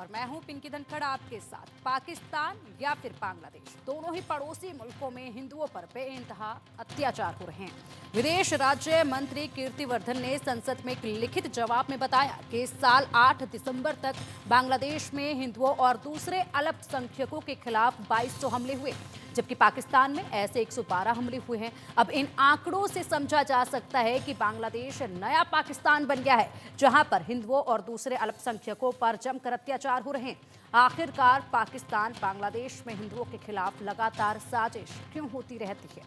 और मैं हूं पिंकी धनखड़ आपके साथ। पाकिस्तान या फिर बांग्लादेश, दोनों ही पड़ोसी मुल्कों में हिंदुओं पर बेइंतहा अत्याचार हो रहे हैं। विदेश राज्य मंत्री कीर्तिवर्धन ने संसद में एक लिखित जवाब में बताया कि इस साल 8 दिसंबर तक बांग्लादेश में हिंदुओं और दूसरे अल्पसंख्यकों के खिलाफ 2200 हमले हुए, जबकि पाकिस्तान में ऐसे 112 हमले हुए हैं। अब इन आंकड़ों से समझा जा सकता है कि बांग्लादेश नया पाकिस्तान बन गया है, जहां पर हिंदुओं और दूसरे अल्पसंख्यकों पर जमकर अत्याचार हो रहे हैं। आखिरकार पाकिस्तान बांग्लादेश में हिंदुओं के खिलाफ लगातार साजिश क्यों होती रहती है?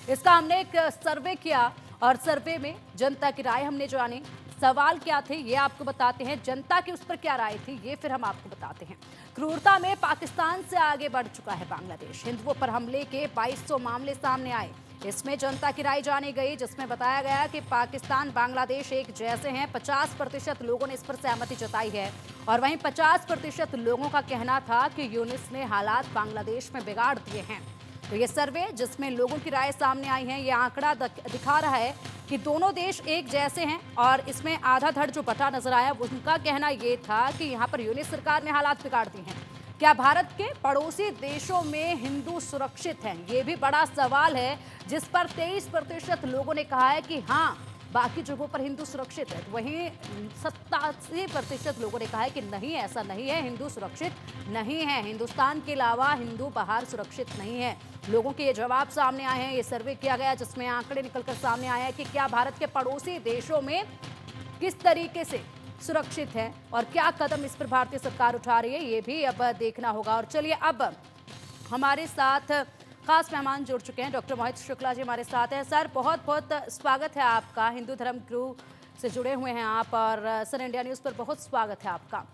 इसका हमने एक सर्वे किया और सर्वे में जनता की राय हमने जानी। सवाल क्या थे ये आपको बताते हैं, जनता की उस पर क्या राय थी ये फिर हम आपको बताते हैं। क्रूरता में पाकिस्तान से आगे बढ़ चुका है बांग्लादेश। हिंदुओं पर हमले के 2200 मामले सामने आए। इसमें जनता की राय जानी गई, जिसमें बताया गया कि पाकिस्तान बांग्लादेश एक जैसे हैं। 50% लोगों ने इस पर सहमति जताई है और वहीं 50% लोगों का कहना था कि यूनिस ने हालात बांग्लादेश में बिगाड़ दिए हैं। तो ये सर्वे जिसमें लोगों की राय सामने आई है, ये आंकड़ा दिखा रहा है कि दोनों देश एक जैसे हैं और इसमें आधा धड़ जो बटा नजर आया उनका कहना ये था कि यहाँ पर यूनिस सरकार ने हालात बिगाड़ दिए हैं। क्या भारत के पड़ोसी देशों में हिंदू सुरक्षित हैं? ये भी बड़ा सवाल है, जिस पर 23% लोगों ने कहा है कि हाँ, बाकी जगहों पर हिंदू सुरक्षित है। वहीं 87% लोगों ने कहा है कि नहीं, ऐसा नहीं है, हिंदू सुरक्षित नहीं है। हिंदुस्तान के अलावा हिंदू बाहर सुरक्षित नहीं है। लोगों के ये जवाब सामने आए हैं। ये सर्वे किया गया जिसमें आंकड़े निकलकर सामने आए हैं कि क्या भारत के पड़ोसी देशों में किस तरीके से सुरक्षित है और क्या कदम इस पर भारतीय सरकार उठा रही है, ये भी अब देखना होगा। और चलिए, अब हमारे साथ खास मेहमान जुड़ चुके हैं। डॉक्टर मोहित शुक्ला जी हमारे साथ हैं। सर, बहुत बहुत स्वागत है आपका। हिंदू धर्म गुरु से जुड़े हुए हैं आप और सर इंडिया न्यूज़ पर बहुत स्वागत है आपका।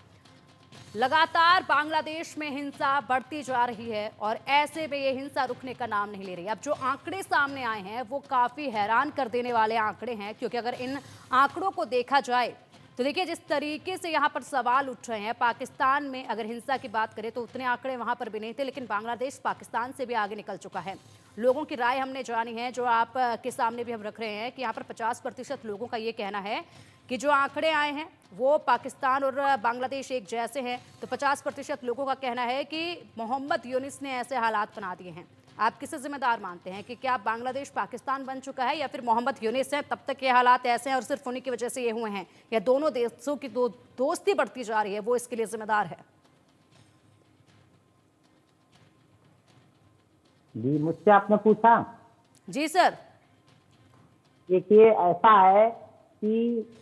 लगातार बांग्लादेश में हिंसा बढ़ती जा रही है और ऐसे में ये हिंसा रुकने का नाम नहीं ले रही। अब जो आंकड़े सामने आए हैं वो काफ़ी हैरान कर देने वाले आंकड़े हैं, क्योंकि अगर इन आंकड़ों को देखा जाए तो देखिए जिस तरीके से यहाँ पर सवाल उठ रहे हैं। पाकिस्तान में अगर हिंसा की बात करें तो उतने आंकड़े वहाँ पर भी नहीं थे, लेकिन बांग्लादेश पाकिस्तान से भी आगे निकल चुका है। लोगों की राय हमने जानी है, जो आप के सामने भी हम रख रहे हैं कि यहाँ पर 50% लोगों का ये कहना है कि जो आंकड़े आए हैं वो पाकिस्तान और बांग्लादेश एक जैसे हैं। तो 50% लोगों का कहना है कि मोहम्मद यूनिस ने ऐसे हालात बना दिए हैं। आप किसे जिम्मेदार मानते हैं कि क्या बांग्लादेश पाकिस्तान बन चुका है या फिर मोहम्मद यूनिस है, तब तक ये हालात ऐसे हैं और सिर्फ उन्हीं की वजह से ये हुए हैं, या दोनों देशों की दोस्ती बढ़ती जा रही है वो इसके लिए जिम्मेदार है? जी, मुझसे आपने पूछा। जी सर। देखिए, ऐसा है कि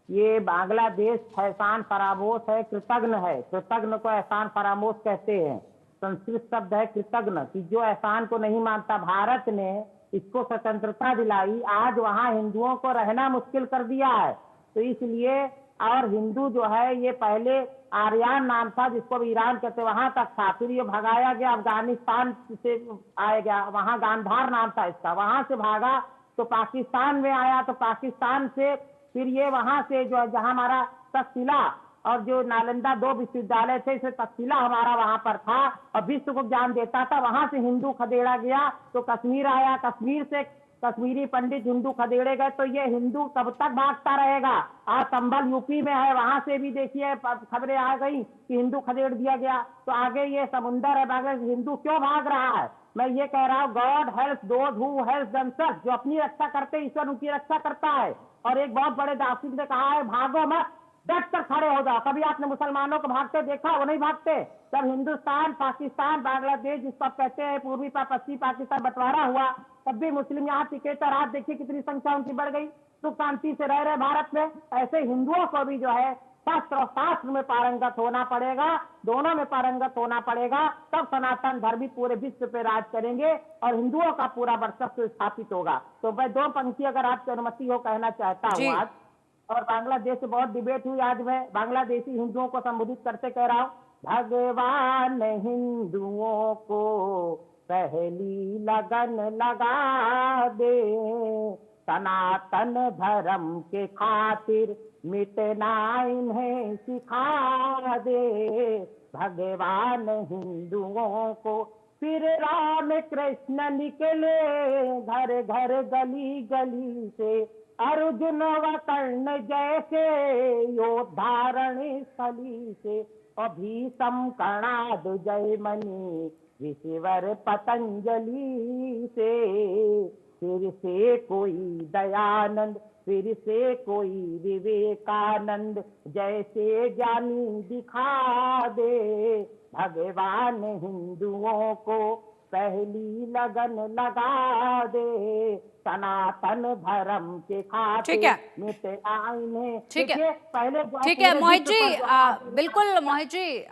ये बांग्लादेश एहसान फरामोश है, कृतज्ञ है। कृतज्ञ को एहसान फरामोश कहते हैं। संस्कृत शब्द है कृतज्ञ, कि जो एहसान को नहीं मानता। भारत ने इसको स्वतंत्रता दिलाई, आज वहाँ हिंदुओं को रहना मुश्किल कर दिया है। तो इसलिए, और हिंदू जो है ये पहले आर्यन नाम था, जिसको ईरान कहते, वहां तक था। फिर ये भगाया गया, अफगानिस्तान से आया गया, वहां गांधार नाम था इसका। वहां से भागा तो पाकिस्तान में आया, तो पाकिस्तान से फिर ये वहां से जो जहां हमारा तक्षशिला और जो नालंदा 2 विश्वविद्यालय थे, इसे तक्षशिला हमारा वहां पर था और विश्व को ज्ञान देता था। वहां से हिंदू खदेड़ा गया तो कश्मीर आया, कश्मीर से कश्मीरी पंडित हिंदू खदेड़े गए। तो ये हिंदू कब तक भागता रहेगा? आज संभल यूपी में है, वहां से भी देखिए खबरें आ गई कि हिंदू खदेड़ दिया गया। तो आगे ये समुंदर है, बांग्लादेश, हिंदू क्यों भाग रहा है? मैं ये कह रहा हूँ, God help those who help themselves. जो अपनी रक्षा करते, ईश्वर उनकी रक्षा करता है। और एक बहुत बड़े दार्शनिक ने कहा है, भागो मत, डट कर खड़े हो जाओ। कभी आपने मुसलमानों को भागते देखा? वो नहीं भागते। जब हिंदुस्तान, पाकिस्तान, बांग्लादेश जिसको आप कहते हैं, पूर्वी पश्चिमी पाकिस्तान बंटवारा हुआ, तब भी मुस्लिम यहाँ टिके। तो आज देखिए कितनी संख्या उनकी बढ़ गई, सुख शांति से रह रहे भारत में। ऐसे हिंदुओं को भी जो है शस्त्र और शास्त्र में पारंगत होना पड़ेगा, दोनों में पारंगत होना पड़ेगा। तब सनातन धर्म भी पूरे विश्व पे राज करेंगे और हिंदुओं का पूरा वर्चस्व स्थापित होगा। तो मैं 2 पंक्ति अगर आपकी अनुमति हो कहना चाहता हूँ आज। और बांग्लादेश से बहुत डिबेट हुई, आज मैं बांग्लादेशी हिंदुओं को संबोधित करते कह रहा हूँ, भगवान हिंदुओं को पहली लगन लगा दे, सनातन धर्म के खातिर मिटना इन्हें सिखा दे। भगवान हिंदुओं को फिर राम कृष्ण निकले, घर घर गली गली से अर्जुन व कर्ण जैसे योद्धा रणस्थली से, अभीषम कर्णाद जय मणि ऋषिवर पतंजलि से। फिर से कोई दयानंद, फिर से कोई विवेकानंद, जैसे ज्ञानी दिखा दे भगवान हिंदुओं को पहली लगन लगा दे। सनातन धर्म के खाते ठीक है, मिटाने। ठीक है, देखिए, पहले ठीक है पूरे मोहित विश्व जी, पर बिल्कुल मोहित जी,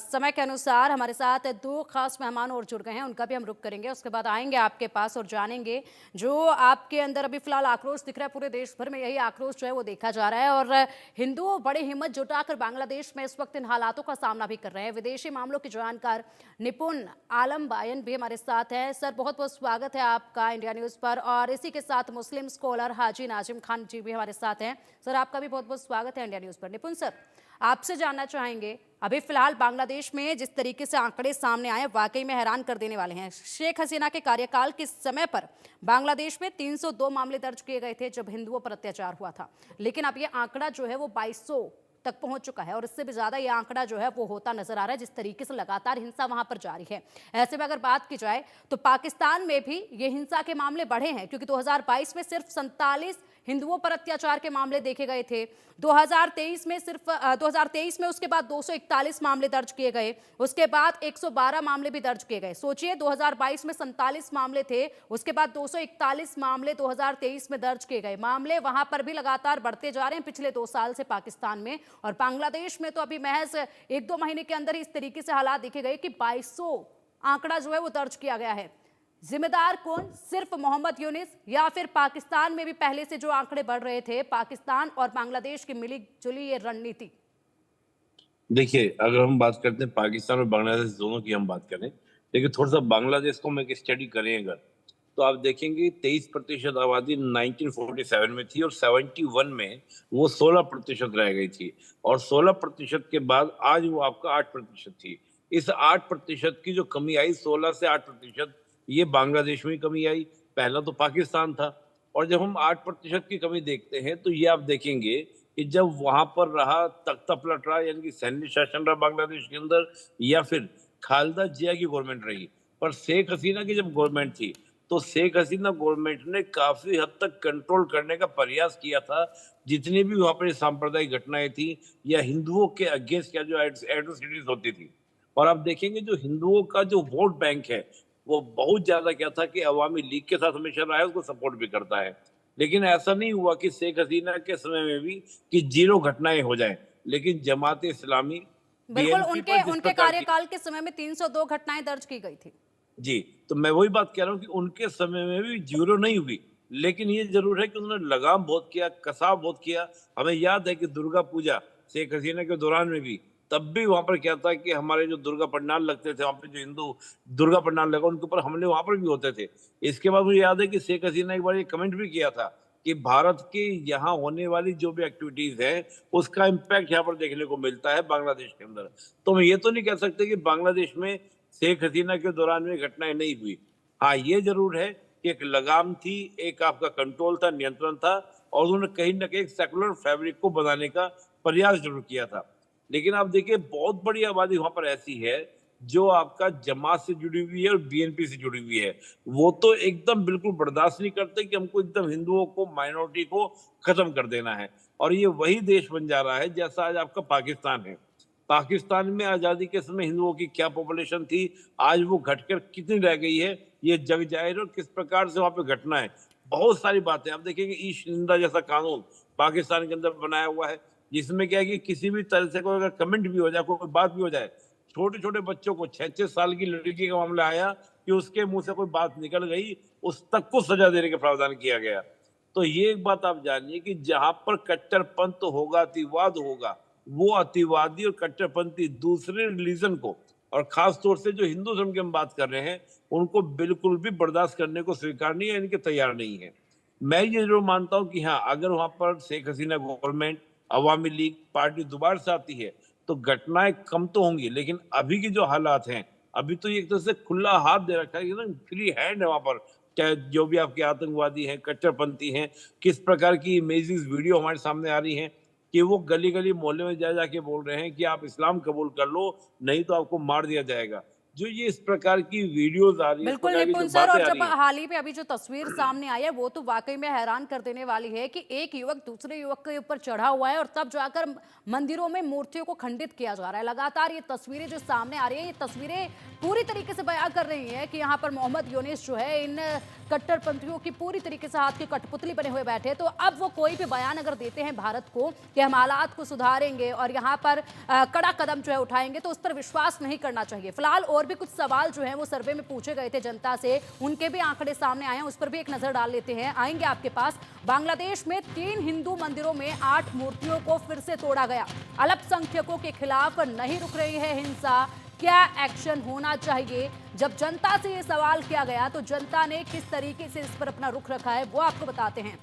समय के अनुसार हमारे साथ दो खास मेहमान और जुड़ गए हैं, उनका भी हम रुख करेंगे, उसके बाद आएंगे आपके पास और जानेंगे जो आपके अंदर अभी फिलहाल आक्रोश दिख रहा है। पूरे देश भर में यही आक्रोश जो है वो देखा जा रहा है और हिंदू बड़ी हिम्मत जुटाकर बांग्लादेश में इस वक्त इन हालातों का सामना भी कर रहे हैं। विदेशी मामलों के जानकार निपुण आलम बायन भी हमारे साथ हैं। सर, बहुत बहुत स्वागत है आपका इंडिया न्यूज पर। और इसी के साथ मुस्लिम स्कॉलर हाजी नाजिम खान जी भी हमारे साथ हैं। सर, आपका भी बहुत बहुत स्वागत है इंडिया न्यूज पर। निपुण सर, आपसे जानना चाहेंगे, अभी फिलहाल बांग्लादेश में जिस तरीके से आंकड़े सामने आए वाकई में हैरान कर देने वाले हैं। शेख हसीना के कार्यकाल के समय पर बांग्लादेश में 302 मामले दर्ज किए गए थे जब हिंदुओं पर अत्याचार हुआ था, लेकिन अब ये आंकड़ा जो है वो 2200 तक पहुंच चुका है और इससे भी ज्यादा ये आंकड़ा जो है वो होता नजर आ रहा है जिस तरीके से लगातार हिंसा वहां पर जारी है। ऐसे में अगर बात की जाए तो पाकिस्तान में भी ये हिंसा के मामले बढ़े हैं, क्योंकि 2022 में सिर्फ 47 हिंदुओं पर अत्याचार के मामले देखे गए थे। 2023 में उसके बाद 241 मामले दर्ज किए गए, उसके बाद 112 मामले भी दर्ज किए गए। सोचिए, 2022 में 47 मामले थे, उसके बाद 241 मामले 2023 में दर्ज किए गए। मामले वहां पर भी लगातार बढ़ते जा रहे हैं पिछले 2 साल से पाकिस्तान में। और बांग्लादेश में तो अभी महज 1-2 महीने के अंदर ही इस तरीके से हालात देखे गए कि 2200 आंकड़ा जो है वो दर्ज किया गया है। जिम्मेदार कौन? सिर्फ मोहम्मद यूनिस, या फिर पाकिस्तान में भी पहले से जो आंकड़े बढ़ रहे थे, पाकिस्तान और बांग्लादेश की मिली जुली ये रणनीति? देखिए, अगर हम बात करते हैं पाकिस्तान और बांग्लादेश दोनों की हम बात करें, लेकिन थोड़ा सा बांग्लादेश को हम एक स्टडी करें अगर, तो आप देखेंगे 23% आबादी 1947 में थी और 71 में वो 16% रह गई थी और 16% के बाद आज वो आपका 8% थी। इस 8% की जो कमी आई, 16 से 8%, ये बांग्लादेश में कमी आई। पहला तो पाकिस्तान था। और जब हम 8% की कमी देखते हैं तो ये आप देखेंगे कि जब वहां पर रहा तख्ता पलट रहा, यानी कि सैन्य शासन रहा बांग्लादेश के अंदर, या फिर खालिदा जिया की गवर्नमेंट रही, पर शेख हसीना की जब गवर्नमेंट थी तो शेख हसीना गवर्नमेंट ने काफी हद तक कंट्रोल करने का प्रयास किया था। जितनी भी वहां पर सांप्रदायिक घटनाएं थी या हिंदुओं के अगेंस्ट क्या जो एट्रोसिटीज होती थी, और आप देखेंगे जो हिंदुओं का जो वोट बैंक है वो बहुत ज्यादा क्या था कि अवामी लीग के साथ हमेशा रहा है, उसको सपोर्ट भी करता है। लेकिन ऐसा नहीं हुआ कि शेख हसीना के समय में भी कि 0 घटनाएं हो जाएं, लेकिन जमात इस्लामी बिल्कुल, BNP उनके पर जिस उनके प्रकार की, कार्यकाल के समय में 302 घटनाएं दर्ज की गई थी। जी, तो मैं वही बात कह रहा हूँ कि उनके समय में भी 0 नहीं हुई, लेकिन ये जरूर है कि उन्होंने लगाम बहुत किया, कसाव बहुत किया। हमें याद है कि दुर्गा पूजा शेख हसीना के दौरान में भी, तब भी वहां पर क्या था कि हमारे जो दुर्गा पंडाल लगते थे, वहां पे जो हिंदू दुर्गा पंडाल लगा उनके ऊपर हमले वहां पर भी होते थे। इसके बाद मुझे याद है कि शेख हसीना एक बार ये कमेंट भी किया था कि भारत के यहाँ होने वाली जो भी एक्टिविटीज है उसका इम्पैक्ट यहाँ पर देखने को मिलता है बांग्लादेश के अंदर। तो हम ये तो नहीं कह सकते कि बांग्लादेश में शेख हसीना के दौरान में घटनाएं नहीं हुई। हाँ, ये जरूर है कि एक लगाम थी, एक आपका कंट्रोल था, नियंत्रण था, और उन्होंने कहीं ना कहीं सेकुलर फैब्रिक को बनाने का प्रयास जरूर किया था। लेकिन आप देखिए, बहुत बड़ी आबादी वहां पर ऐसी है जो आपका जमात से जुड़ी हुई है और BNP से जुड़ी हुई है। वो तो एकदम बिल्कुल बर्दाश्त नहीं करते कि हमको एकदम हिंदुओं को, माइनॉरिटी को खत्म कर देना है। और ये वही देश बन जा रहा है जैसा आज आपका पाकिस्तान है। पाकिस्तान में आजादी के समय हिंदुओं की क्या पॉपुलेशन थी, आज वो घटकर कितनी रह गई है, ये जग जाहिर। और किस प्रकार से वहां पे घटना है, बहुत सारी बातें आप देखेंगे। ईस्ट निंदा जैसा कानून पाकिस्तान के अंदर बनाया हुआ है, जिसमें क्या है कि किसी भी तरह से कोई अगर कमेंट भी हो जाए, कोई बात भी हो जाए, छोटे छोटे बच्चों को, 6-6 साल की लड़की का मामला आया कि उसके मुंह से कोई बात निकल गई, उस तक को सजा देने का प्रावधान किया गया। तो ये एक बात आप जानिए कि जहां पर कट्टरपंथ होगा, अतिवाद होगा, वो अतिवादी और कट्टरपंथी दूसरे रिलीजन को, और खास तौर से जो हिंदू धर्म की हम बात कर रहे हैं, उनको बिल्कुल भी बर्दाश्त करने को स्वीकार नहीं है, इनके तैयार नहीं है। मैं ये जरूर मानता हूं कि हाँ, अगर वहां पर शेख हसीना गवर्नमेंट, अवामी लीग पार्टी दोबारा से आती है तो घटनाएं कम तो होंगी, लेकिन अभी की जो हालात हैं, अभी तो एक तरह से खुला हाथ दे रखा है ना, फ्री हैंड है वहां पर चाहे जो भी आपके आतंकवादी हैं, कट्टरपंथी हैं, किस प्रकार की इमेजेस वीडियो हमारे सामने आ रही हैं कि वो गली गली मोहल्ले में जा जाके बोल रहे हैं कि आप इस्लाम कबूल कर लो, नहीं तो आपको मार दिया जाएगा। जो ये इस प्रकार की वीडियोस आ रही है, इस बिल्कुल प्रकार की जो निपुण सर, बातें और आ जब रही हैं, हाल ही में अभी जो तस्वीर सामने आई है वो तो वाकई में हैरान कर देने वाली है कि एक युवक दूसरे युवक के ऊपर चढ़ा हुआ है और तब जाकर मंदिरों में मूर्तियों को खंडित किया जा रहा है। लगातार ये तस्वीरें जो सामने आ रही है, ये तस्वीरें पूरी तरीके से बयां कर रही है कि यहाँ पर मोहम्मद यूनिस जो है इन कट्टरपंथियों की पूरी तरीके से हाथ की कठपुतली बने हुए बैठे। तो अब वो कोई भी बयान अगर देते हैं भारत को कि हम हालात को सुधारेंगे और यहाँ पर कड़ा कदम जो है उठाएंगे, तो उस पर विश्वास नहीं करना चाहिए। फिलहाल और भी कुछ सवाल जो है वो सर्वे में पूछे गए थे जनता से, उनके भी आंकड़े सामने आए हैं, उस पर भी एक नजर डाल लेते हैं। आएंगे आपके पास। बांग्लादेश में 3 हिंदू मंदिरों में 8 मूर्तियों को फिर से तोड़ा गया। अल्पसंख्यकों के खिलाफ नहीं रुक रही है हिंसा, क्या एक्शन होना चाहिए? जब जनता से ये सवाल किया गया तो जनता ने किस तरीके से इस पर अपना रुख रखा है वो आपको बताते हैं।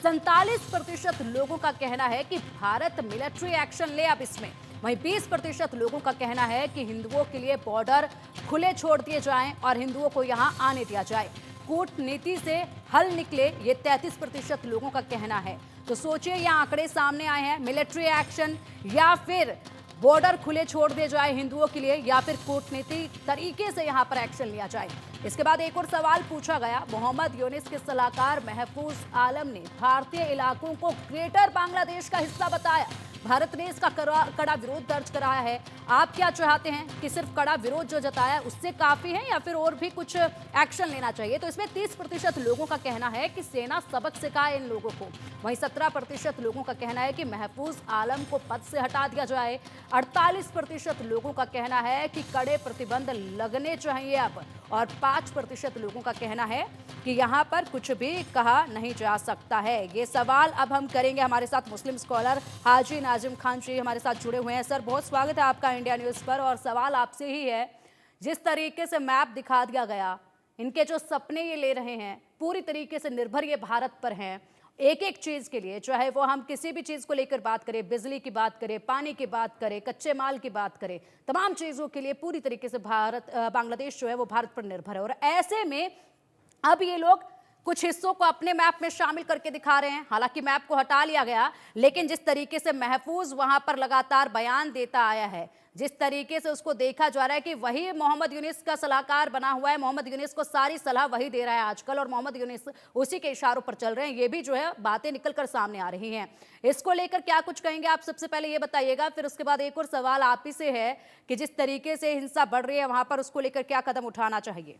47% लोगों का कहना है कि भारत मिलिट्री एक्शन ले अब इसमें। वहीं 20% लोगों का कहना है कि हिंदुओं के लिए बॉर्डर खुले छोड़ दिए जाएं और हिंदुओं को यहां आने दिया जाए। कूटनीति से हल निकले, ये 33% लोगों का कहना है। तो सोचिए, ये आंकड़े सामने आए हैं। मिलिट्री एक्शन या फिर बॉर्डर खुले छोड़ दिए जाए हिंदुओं के लिए, या फिर कूटनीतिक तरीके से यहां पर एक्शन लिया जाए। इसके बाद एक और सवाल पूछा गया। मोहम्मद यूनिस के सलाहकार महफूज आलम ने भारतीय इलाकों को ग्रेटर बांग्लादेश का हिस्सा बताया। भारत ने इसका कड़ा विरोध दर्ज कराया है। आप क्या चाहते हैं कि सिर्फ कड़ा विरोध जो जताया उससे काफी है या फिर और भी कुछ एक्शन लेना चाहिए? तो इसमें 30% लोगों का कहना है कि सेना सबक सिखाए इन लोगों को। वहीं 17% लोगों का कहना है कि महफूज आलम को पद से हटा दिया जाए। 48% लोगों का कहना है कि कड़े प्रतिबंध लगने चाहिए अब, और 5% लोगों का कहना है कि यहाँ पर कुछ भी कहा नहीं जा सकता है। ये सवाल अब हम करेंगे। हमारे साथ मुस्लिम स्कॉलर हाजी नाजिम खान जी हमारे साथ जुड़े हुए हैं। सर, बहुत स्वागत है आपका इंडिया न्यूज़ पर। और सवाल आपसे ही है, जिस तरीके से मैप दिखा दिया गया, इनके जो सपने ये ले रहे हैं पूरी तरीके से निर्भर ये भारत पर हैं। एक एक चीज के लिए, चाहे वो हम किसी भी चीज को लेकर बात करें, बिजली की बात करें, पानी की बात करें, कच्चे माल की बात करें, तमाम चीजों के लिए पूरी तरीके से बांग्लादेश जो है वो भारत पर निर्भर है। और ऐसे में अब ये लोग कुछ हिस्सों को अपने मैप में शामिल करके दिखा रहे हैं। हालांकि मैप को हटा लिया गया, लेकिन जिस तरीके से महफूज वहां पर लगातार बयान देता आया है, जिस तरीके से उसको देखा जा रहा है कि वही मोहम्मद यूनिस का सलाहकार बना हुआ है, मोहम्मद यूनिस को सारी सलाह वही दे रहा है आजकल, और मोहम्मद यूनिस उसी के इशारों पर चल रहे हैं। ये भी जो है बातें निकल कर सामने आ रही हैं। इसको लेकर क्या कुछ कहेंगे आप? सबसे पहले ये बताइएगा, फिर उसके बाद एक और सवाल आप ही से है कि जिस तरीके से हिंसा बढ़ रही है वहां पर उसको लेकर क्या कदम उठाना चाहिए?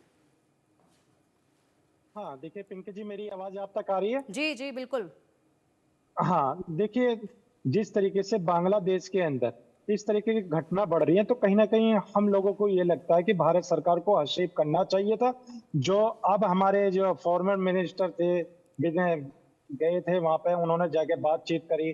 हाँ, देखिए पिंकी जी, मेरी आवाज आप तक आ रही है? जी जी बिल्कुल। हाँ, देखिए जिस तरीके से बांग्लादेश के अंदर इस तरीके की घटना बढ़ रही है, तो कहीं ना कहीं हम लोगों को ये लगता है कि भारत सरकार को हस्तक्षेप करना चाहिए था। जो अब हमारे जो फॉरेन मिनिस्टर थे, गए थे वहां पे, उन्होंने जाके बातचीत करी,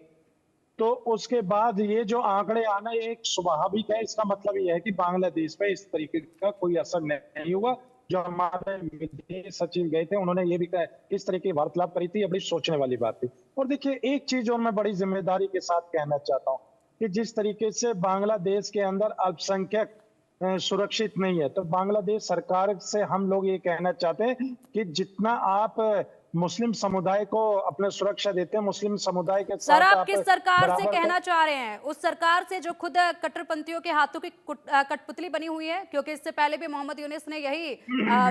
तो उसके बाद ये जो आंकड़े आना ये एक स्वाभाविक है। इसका मतलब ये है कि बांग्लादेश पे इस तरीके का कोई असर नहीं हुआ। जो हमारे विदेश सचिव गए थे, उन्होंने ये भी कहा, इस तरह की वार्तालाप करी थी, ये बड़ी सोचने वाली बात थी। और देखिए एक चीज और मैं बड़ी जिम्मेदारी के साथ कहना चाहता हूँ कि जिस तरीके से बांग्लादेश के अंदर अल्पसंख्यक सुरक्षित नहीं है, तो बांग्लादेश सरकार से हम लोग ये कहना चाहते हैं कि जितना आप मुस्लिम समुदाय को अपने सुरक्षा देते हैं, मुस्लिम समुदाय के सर, साथ आप किस सरकार से कहना कर... चाह रहे हैं? उस सरकार से जो खुद कट्टरपंथियों के हाथों की कठपुतली बनी हुई है? क्योंकि इससे पहले भी मोहम्मद यूनिस ने यही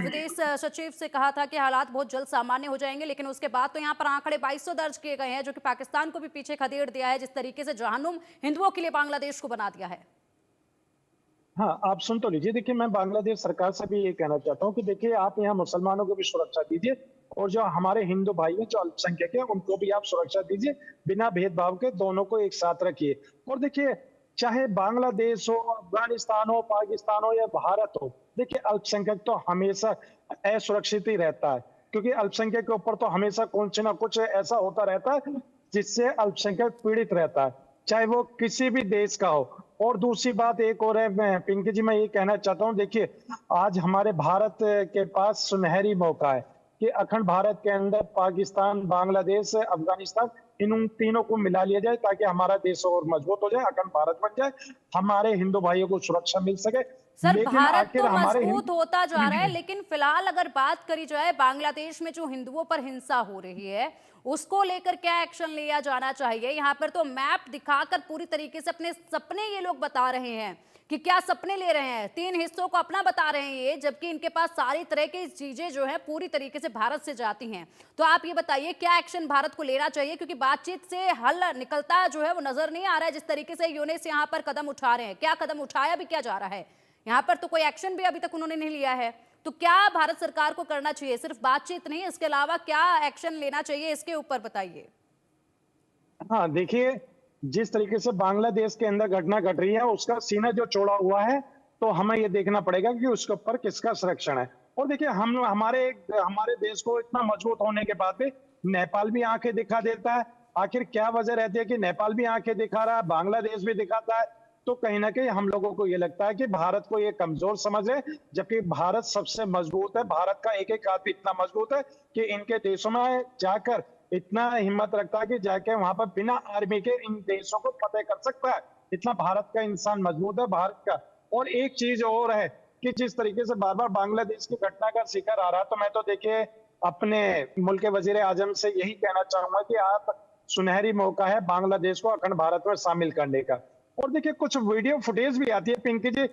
विदेश सचिव से कहा था कि हालात बहुत जल्द सामान्य हो जाएंगे, लेकिन उसके बाद तो यहाँ पर आंकड़े 2200 दर्ज किए गए हैं, जो कि पाकिस्तान को भी पीछे खदेड़ दिया है, जिस तरीके से जहन्नुम हिंदुओं के लिए बांग्लादेश को बना दिया है। हाँ, आप सुन तो लीजिए। देखिए मैं बांग्लादेश सरकार से भी ये कहना चाहता हूँ कि देखिए आप यहाँ मुसलमानों को भी सुरक्षा दीजिए, और जो हमारे हिंदू भाई हैं जो अल्पसंख्यक हैं उनको भी आप सुरक्षा दीजिए, बिना भेदभाव के दोनों को एक साथ रखिए। और देखिए चाहे बांग्लादेश हो, अफगानिस्तान हो, पाकिस्तान हो या भारत हो, देखिए अल्पसंख्यक तो हमेशा असुरक्षित ही रहता है, क्योंकि अल्पसंख्यक के ऊपर तो हमेशा कुछ ना कुछ ऐसा होता रहता है जिससे अल्पसंख्यक पीड़ित रहता है, चाहे वो किसी भी देश का हो। और दूसरी बात एक और है पिंकी जी, मैं ये कहना चाहता हूँ, देखिए आज हमारे भारत के पास सुनहरी मौका है कि अखंड भारत के अंदर पाकिस्तान, बांग्लादेश, अफगानिस्तान इन उन तीनों को मिला लिया जाए ताकि हमारा देश और मजबूत हो जाए, अखंड भारत बन जाए, हमारे हिंदू भाइयों को सुरक्षा मिल सके। सर, लेकिन भारत आखिर तो हमारे मजबूत होता जा रहा है, लेकिन फिलहाल अगर बात करी जाए बांग्लादेश में जो हिंदुओं पर हिंसा हो रही है उसको लेकर क्या एक्शन लिया जाना चाहिए? यहाँ पर तो मैप दिखाकर पूरी तरीके से अपने सपने ये लोग बता रहे हैं कि क्या सपने ले रहे हैं, 3 हिस्सों को अपना बता रहे हैं ये, जबकि इनके पास सारी तरह की चीजें जो है पूरी तरीके से भारत से जाती हैं। तो आप ये बताइए क्या एक्शन भारत को लेना चाहिए, क्योंकि बातचीत से हल निकलता जो है वो नजर नहीं आ रहा है। जिस तरीके से यूनिस यहाँ पर कदम उठा रहे हैं, क्या कदम उठाया भी क्या जा रहा है? यहाँ पर तो कोई एक्शन भी अभी तक उन्होंने नहीं लिया है। तो क्या भारत सरकार को करना चाहिए? सिर्फ बातचीत नहीं, इसके अलावा क्या एक्शन लेना चाहिए, इसके ऊपर बताइए। हाँ, देखिए, जिस तरीके से बांग्लादेश के अंदर घटना घट रही है, उसका सीना जो चौड़ा हुआ है, तो हमें ये देखना पड़ेगा कि उसके ऊपर किसका संरक्षण है। और देखिए, हम हमारे देश को इतना मजबूत होने के बाद भी नेपाल भी आंखें दिखा देता है। आखिर क्या वजह रहती है कि नेपाल भी आंखें दिखा रहा है, बांग्लादेश भी दिखाता है? तो कहीं ना कहीं हम लोगों को ये लगता है कि भारत को ये कमजोर समझ है, जबकि भारत सबसे मजबूत है। भारत का एक एक आदमी इतना मजबूत है कि इनके देशों में जाकर इतना हिम्मत रखता है कि जाके वहां पर बिना आर्मी के इन देशों को फतेह कर सकता है। इतना भारत का इंसान मजबूत है, भारत का। और एक चीज और है कि जिस तरीके से बार बार बांग्लादेश की घटना का शिकार आ रहा है, तो मैं तो देखिए अपने मुल्क के वजीर आजम से यही कहना चाहूंगा कि आप सुनहरी मौका है बांग्लादेश को अखंड भारत में शामिल करने का। और देखिए, कुछ वीडियो फुटेज भी आती है पिंकी जी,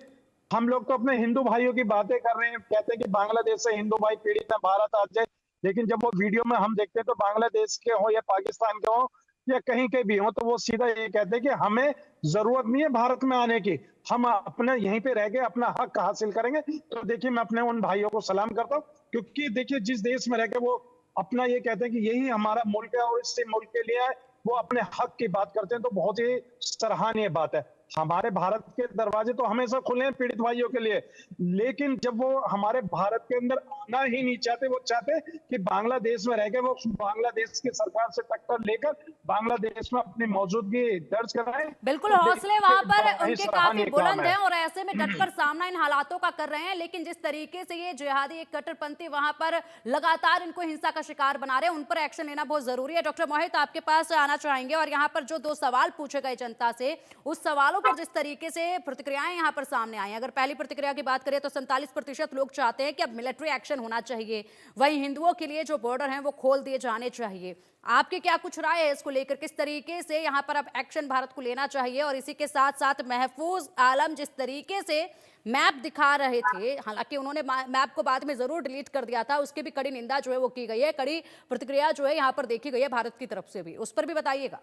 हम लोग तो अपने हिंदू भाइयों की बातें कर रहे हैं, कहते हैं कि बांग्लादेश से हिंदू भाई पीड़ित है, भारत आ जाए। लेकिन जब वो वीडियो में हम देखते हैं तो बांग्लादेश के हो या पाकिस्तान के हो या कहीं के भी हो, तो वो सीधा ये कहते हैं कि हमें जरूरत नहीं है भारत में आने की, हम अपने यहीं पे रह के अपना हक हासिल करेंगे। तो देखिए, मैं अपने उन भाइयों को सलाम करता हूँ, क्योंकि देखिए जिस देश में रह के वो अपना ये कहते हैं कि यही हमारा मुल्क है और इससे मुल्क के लिए वो अपने हक की बात करते हैं, तो बहुत ही सराहनीय बात है। हमारे भारत के दरवाजे तो हमेशा खुले हैं पीड़ित भाइयों के लिए, लेकिन जब वो हमारे भारत के अंदर आना ही नहीं चाहते, वो चाहते कि बांग्लादेश में रह के वो बांग्लादेश की सरकार से टक्कर लेकर बांग्लादेश में अपनी मौजूदगी दर्ज कराएं। बिल्कुल, तो हौसले वहां पर बड़ा ही उनके काफी सराहनीय काम बुलंद है। हैं और ऐसे में डटकर सामना इन हालातों का कर रहे हैं। लेकिन जिस तरीके से ये जिहादी एक कट्टरपंथी वहां पर लगातार इनको हिंसा का शिकार बना रहे हैं, उन पर एक्शन लेना बहुत जरूरी है। डॉक्टर मोहित, आपके पास आना चाहेंगे और यहाँ पर जो 2 सवाल पूछे गए जनता से, उस सवालों पर जिस तरीके से प्रतिक्रियाएं यहाँ पर सामने आई, अगर पहली प्रतिक्रिया की बात करें तो 47% लोग चाहते हैं कि अब मिलिट्री एक्शन होना चाहिए, वहीं हिंदुओं के लिए जो बॉर्डर हैं वो खोल दिए जाने चाहिए। आपकी क्या कुछ राय है इसको लेकर, किस तरीके से यहाँ पर अब एक्शन भारत को लेना चाहिए? और इसी के साथ साथ महफूज आलम जिस तरीके से मैप दिखा रहे थे, हालांकि उन्होंने मैप को बाद में जरूर डिलीट कर दिया था, उसकी भी कड़ी निंदा जो है वो की गई है, कड़ी प्रतिक्रिया जो है यहाँ पर देखी गई है भारत की तरफ से भी, उस पर भी बताइएगा।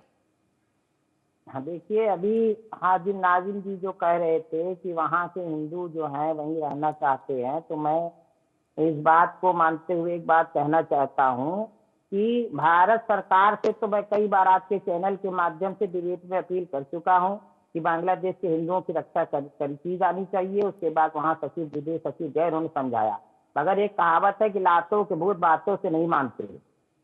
हाँ, देखिए, अभी हाजिम नाजिम जी जो कह रहे थे कि वहाँ के हिंदू जो हैं वहीं रहना चाहते हैं, तो मैं इस बात को मानते हुए एक बात कहना चाहता हूँ कि भारत सरकार से तो मैं कई बार आपके चैनल के माध्यम से डिबेट में अपील कर चुका हूँ कि बांग्लादेश के हिंदुओं की रक्षा की जानी चाहिए। उसके बाद वहाँ सचिव विदेश सचिव गए, उन्होंने समझाया। मगर एक कहावत है कि लातों के भूत बातों से नहीं मानते,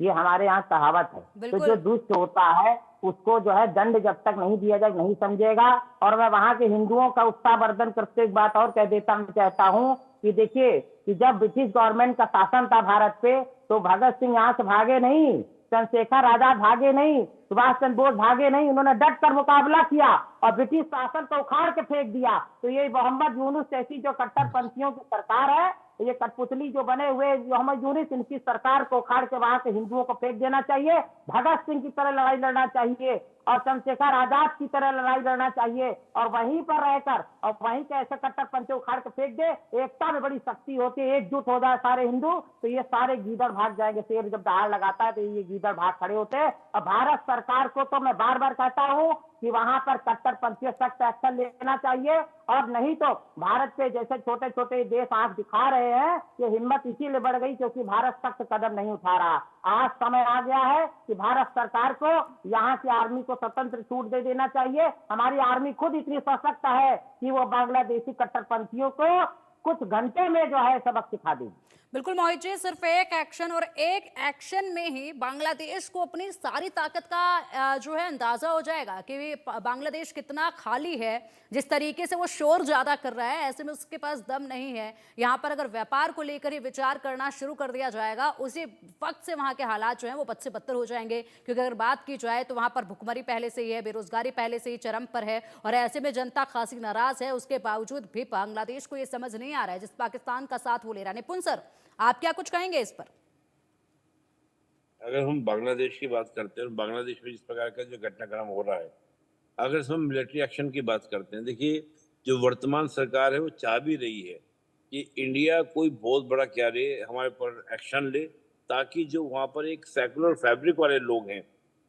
ये हमारे यहाँ कहावत है। तो जो दुष्ट होता है उसको जो है दंड जब तक नहीं दिया जाए नहीं समझेगा। और मैं वहाँ के हिंदुओं का उत्साहवर्धन करते एक बात और कह देता मैं चाहता हूँ कि देखिए कि जब ब्रिटिश गवर्नमेंट का शासन था भारत पे, तो भगत सिंह यहाँ से भागे नहीं, चंद्रशेखर आजाद भागे नहीं, सुभाष चंद्र बोस भागे नहीं, उन्होंने डट कर मुकाबला किया और ब्रिटिश शासन को उखाड़ के फेंक दिया। तो ये मोहम्मद यूनुस जैसी जो कट्टरपंथियों की सरकार है, ये कठपुतली जो बने हुए मोहम्मद यूनुस, इनकी सरकार को उखाड़ के वहां के हिंदुओं को फेंक देना चाहिए। भगत सिंह की तरह लड़ाई लड़ना चाहिए और चंद्रशेखर आजाद की तरह लड़ाई लड़ना चाहिए और वहीं पर रहकर और वहीं के ऐसे कट्टरपंथी उखाड़ के फेंक दे। एकता में बड़ी शक्ति होती है, एकजुट हो जाए सारे हिंदू तो ये सारे गीदड़ भाग जाएंगे। शेर जब दहाड़ लगाता है तो ये गीदड़ भाग खड़े होते हैं। और भारत सरकार को तो मैं बार बार कहता हूँ कि वहां पर कट्टरपंथी सख्त एक्शन लेना चाहिए, और नहीं तो भारत पे जैसे छोटे छोटे देश आंख दिखा रहे हैं, ये हिम्मत इसीलिए बढ़ गई क्योंकि भारत सख्त कदम नहीं उठा रहा। आज समय आ गया है कि भारत सरकार को यहाँ की आर्मी को स्वतंत्र छूट दे देना चाहिए। हमारी आर्मी खुद इतनी सशक्त है कि वो बांग्लादेशी कट्टरपंथियों को कुछ घंटे में जो है सबक सिखा देगी। बिल्कुल मोहित जी, सिर्फ एक एक्शन और एक एक्शन में ही बांग्लादेश को अपनी सारी ताकत का जो है अंदाजा हो जाएगा कि बांग्लादेश कितना खाली है। जिस तरीके से वो शोर ज्यादा कर रहा है, ऐसे में उसके पास दम नहीं है। यहाँ पर अगर व्यापार को लेकर ही विचार करना शुरू कर दिया जाएगा, उसी वक्त से वहाँ के हालात जो हैं वो बद से बदतर हो जाएंगे। क्योंकि अगर बात की जाए तो वहाँ पर भुखमरी पहले से ही है, बेरोजगारी पहले से ही चरम पर है, और ऐसे में जनता खासी नाराज है। उसके बावजूद भी बांग्लादेश को ये समझ नहीं आ रहा है जिस पाकिस्तान का साथ वो ले रहा है। निपुण सर, आप क्या कुछ कहेंगे इस पर? अगर हम बांग्लादेश की बात करते हैं, बांग्लादेश में जिस प्रकार का जो घटनाक्रम हो रहा है, अगर हम मिलिट्री एक्शन की बात करते हैं, देखिए जो वर्तमान सरकार है वो चाह भी रही है कि इंडिया कोई बहुत बड़ा क्या ले, हमारे पर एक्शन ले, ताकि जो वहां पर एक सेकुलर फैब्रिक वाले लोग हैं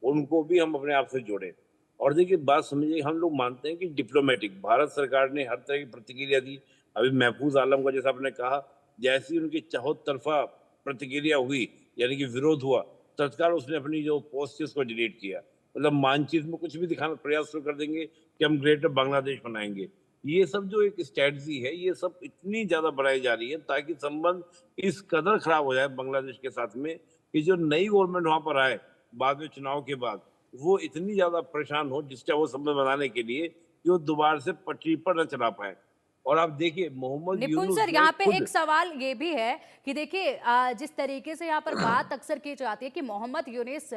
उनको भी हम अपने आप से जोड़ें। और देखिए बात समझिए, हम लोग मानते हैं कि डिप्लोमेटिक भारत सरकार ने हर तरह की प्रतिक्रिया दी। अभी महफूज आलम का जैसा आपने कहा, जैसी उनकी चौतरफा प्रतिक्रिया हुई, यानी कि विरोध हुआ, तत्काल उसने अपनी जो पोस्ट उसको डिलीट किया। मतलब मानचित्र में कुछ भी दिखाना प्रयास शुरू कर देंगे कि हम ग्रेटर बांग्लादेश बनाएंगे। ये सब जो एक स्ट्रेटजी है, ये सब इतनी ज्यादा बढ़ाई जा रही है ताकि संबंध इस कदर खराब हो जाए बांग्लादेश के साथ में कि जो नई गवर्नमेंट वहां पर आए बाद में चुनाव के बाद, वो इतनी ज्यादा परेशान हो जिसका वो संबंध बनाने के लिए कि वो दोबारा से पटरी पर न चला पाए। और आप देखिए मोहम्मद निपुण यूनुस सर, ने यहाँ पे खुद एक सवाल ये भी है कि देखिए जिस तरीके से यहाँ पर बात अक्सर की जाती है कि मोहम्मद यूनुस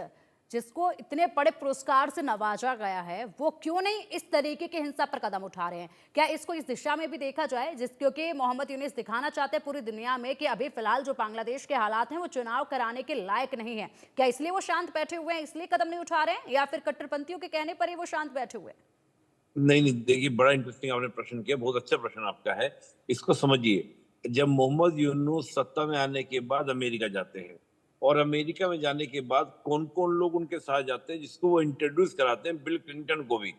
जिसको इतने बड़े पुरस्कार से नवाजा गया है, वो क्यों नहीं इस तरीके के हिंसा पर कदम उठा रहे हैं? क्या इसको इस दिशा में भी देखा जाए, क्योंकि मोहम्मद यूनुस दिखाना चाहते हैं पूरी दुनिया में कि अभी फिलहाल जो बांग्लादेश के हालात हैं वो चुनाव कराने के लायक नहीं है। क्या इसलिए वो शांत बैठे हुए हैं, इसलिए कदम नहीं उठा रहे हैं, या फिर कट्टरपंथियों के कहने पर ही वो शांत बैठे हुए हैं? नहीं, देखिए बड़ा इंटरेस्टिंग आपने प्रश्न किया, बहुत अच्छा प्रश्न आपका है। इसको समझिए, जब मोहम्मद यूनुस सत्ता में आने के बाद अमेरिका जाते हैं, और अमेरिका में जाने के बाद कौन कौन लोग उनके साथ जाते हैं, जिसको वो इंट्रोड्यूस कराते हैं बिल क्लिंटन को भी।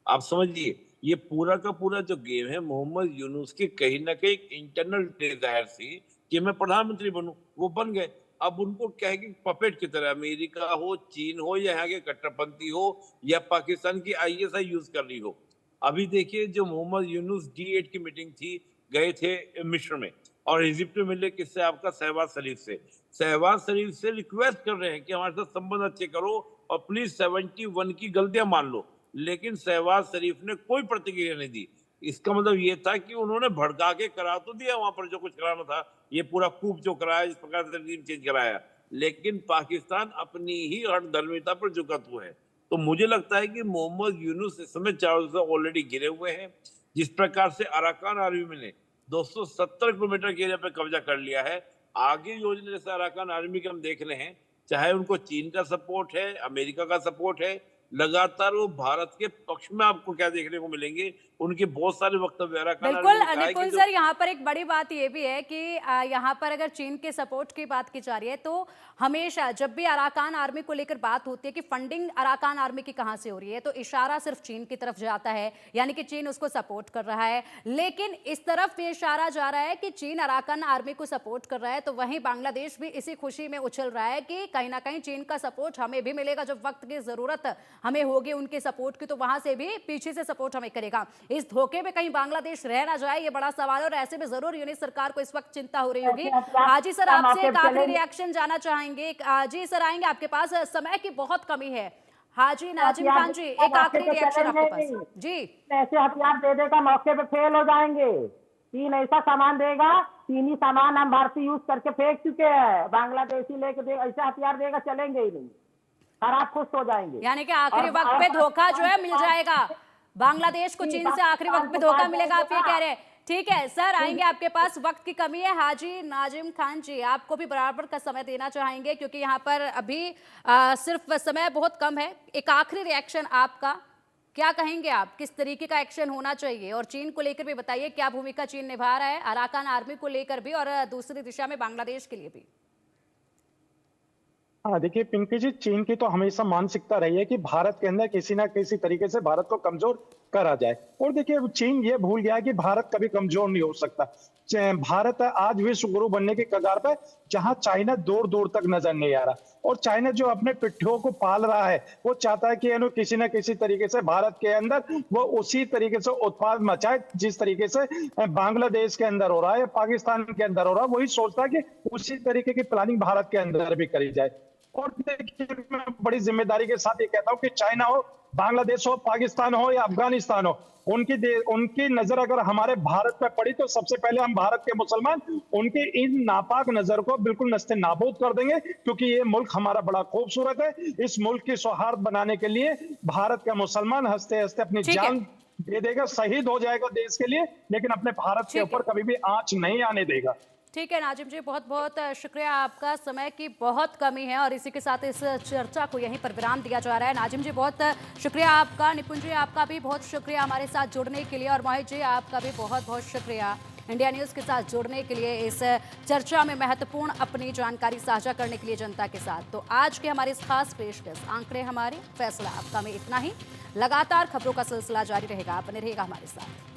आप समझिए, ये पूरा का पूरा जो गेम है मोहम्मद यूनुस की कहीं ना कहीं इंटरनल डिजायर थी कि मैं प्रधानमंत्री बनूं, वो बन गए। अब उनको क्या है कि पपेट की तरह अमेरिका हो, चीन हो, या यहाँ के कट्टरपंथी हो, या पाकिस्तान की आईएसआई यूज कर रही हो। अभी देखिए जो मोहम्मद यूनुस G8 की मीटिंग थी, गए थे मिस्र में, और इजिप्ट में मिले किससे? आपका शहबाज शरीफ से। शहबाज शरीफ से रिक्वेस्ट कर रहे हैं कि हमारे साथ संबंध अच्छे करो और प्लीज 71 की गलतियां मान लो। लेकिन शहबाज शरीफ ने कोई प्रतिक्रिया नहीं दी। इसका मतलब ये था कि उन्होंने भड़का के करा तो दिया वहां पर जो कुछ कराना था, ये पूरा कूप जो कराया, इस प्रकार से टीम चेंज कराया, लेकिन पाकिस्तान अपनी ही हठधर्मिता पर झुका हुआ है। तो मुझे लगता है कि मोहम्मद यूनुस इस समय चारों से ऑलरेडी गिरे हुए हैं। जिस प्रकार से अराकान आर्मी ने 270 किलोमीटर के एरिया पे कब्जा कर लिया है, आगे योजना जैसे अराकान आर्मी के हम देख रहे हैं, चाहे उनको चीन का सपोर्ट है, अमेरिका का सपोर्ट है, लगातार वो भारत के पक्ष में आपको क्या देखने को मिलेंगे, उनके बहुत सारे वक्तव्य अराकान आर्मी बिल्कुल ने कहा है निपुण कि सर, यहाँ पर एक बड़ी बात ये भी है कि यहाँ पर अगर चीन के सपोर्ट की बात की जा रही है तो हमेशा जब भी अराकान आर्मी को लेकर बात होती है कि फंडिंग अराकान आर्मी की कहाँ से हो रही है, तो इशारा सिर्फ चीन की तरफ जाता है, यानी कि चीन उसको सपोर्ट कर रहा है। लेकिन इस तरफ ये इशारा जा रहा है कि चीन अराकान आर्मी को सपोर्ट कर रहा है, तो वहीं बांग्लादेश भी इसी खुशी में उछल रहा है कि कहीं ना कहीं चीन का सपोर्ट हमें भी मिलेगा। जब वक्त की जरूरत हमें होगी उनके सपोर्ट की, तो वहां से भी पीछे से सपोर्ट हमें करेगा। इस धोखे में कहीं बांग्लादेश रह ना जाए, ये बड़ा सवाल है, और ऐसे में जरूर यूनिस सरकार को इस वक्त चिंता हो रही होगी। हाजी सर, आपसे एक आखिरी रिएक्शन जाना चाहेंगे। जी सर, आएंगे आपके पास, समय की बहुत कमी है। हाजी नाजिम खान जी, एक आखिरी रिएक्शन आपके पास जी। ऐसे हथियार दे देगा मौके पे फेल हो जाएंगे। चीन ऐसा सामान देगा, चीनी सामान हम भारतीय यूज करके फेंक चुके हैं, बांग्लादेशी लेके दे, ऐसा हथियार देगा चलेंगे ही नहीं, खराब खुश हो जाएंगे। यानी कि आखिरी वक्त पे धोखा जो है मिल जाएगा, बांग्लादेश को चीन से आखिरी वक्त पे धोखा मिलेगा, आप ये कह रहे हैं? ठीक है सर, आएंगे आपके पास, वक्त की कमी है। हाजी नाजिम खान जी, आपको भी बराबर का समय देना चाहेंगे क्योंकि यहाँ पर अभी सिर्फ समय बहुत कम है। एक आखिरी रिएक्शन आपका, क्या कहेंगे आप, किस तरीके का एक्शन होना चाहिए? और चीन को लेकर भी बताइए क्या भूमिका चीन निभा रहा है, अराकान आर्मी को लेकर भी और दूसरी दिशा में बांग्लादेश के लिए भी। हाँ देखिए पिंकी जी, चीन की तो हमेशा मानसिकता रही है कि भारत के अंदर किसी ना किसी तरीके से भारत को कमजोर करा जाए। और देखिए चीन ये भूल गया कि भारत कभी कमजोर नहीं हो सकता। भारत आज विश्व गुरु बनने की कगार पे, जहां चाइना दूर दूर तक नजर नहीं आ रहा। और चाइना जो अपने पिट्ठों को पाल रहा है, वो चाहता है कि किसी न किसी तरीके से भारत के अंदर वो उसी तरीके से उत्पाद मचाए जिस तरीके से बांग्लादेश के अंदर हो रहा है, पाकिस्तान के अंदर हो रहा है। वही सोचता है कि उसी तरीके की प्लानिंग भारत के अंदर भी करी जाए। और देखिए मैं बड़ी जिम्मेदारी के साथ ये कहता हूं कि चाइना हो, बांग्लादेश हो, पाकिस्तान हो या अफगानिस्तान हो, उनकी नजर अगर हमारे भारत पे पड़ी तो सबसे पहले हम भारत के मुसलमान उनकी इन नापाक नजर को बिल्कुल नस्ते नाबूद कर देंगे। क्योंकि ये मुल्क हमारा बड़ा खूबसूरत है। इस मुल्क की सौहार्द बनाने के लिए भारत का मुसलमान हंसते हंसते अपनी ठीक है। जान दे देगा, शहीद हो जाएगा देश के लिए, लेकिन अपने भारत के ठीक है। ऊपर कभी भी आंच नहीं आने देगा। ठीक है नाजिम जी, बहुत बहुत शुक्रिया आपका। समय की बहुत कमी है और इसी के साथ इस चर्चा को यहीं पर विराम दिया जा रहा है। नाजिम जी बहुत शुक्रिया आपका, निपुण जी आपका भी बहुत शुक्रिया हमारे साथ जुड़ने के लिए, और मोहित जी आपका भी बहुत बहुत शुक्रिया इंडिया न्यूज़ के साथ जुड़ने के लिए, इस चर्चा में महत्वपूर्ण अपनी जानकारी साझा करने के लिए जनता के साथ। तो आज के हमारे इस खास पेशकश आंकड़े हमारे, फैसला आपका में इतना ही। लगातार खबरों का सिलसिला जारी रहेगा, आप बने रहिएगा हमारे साथ।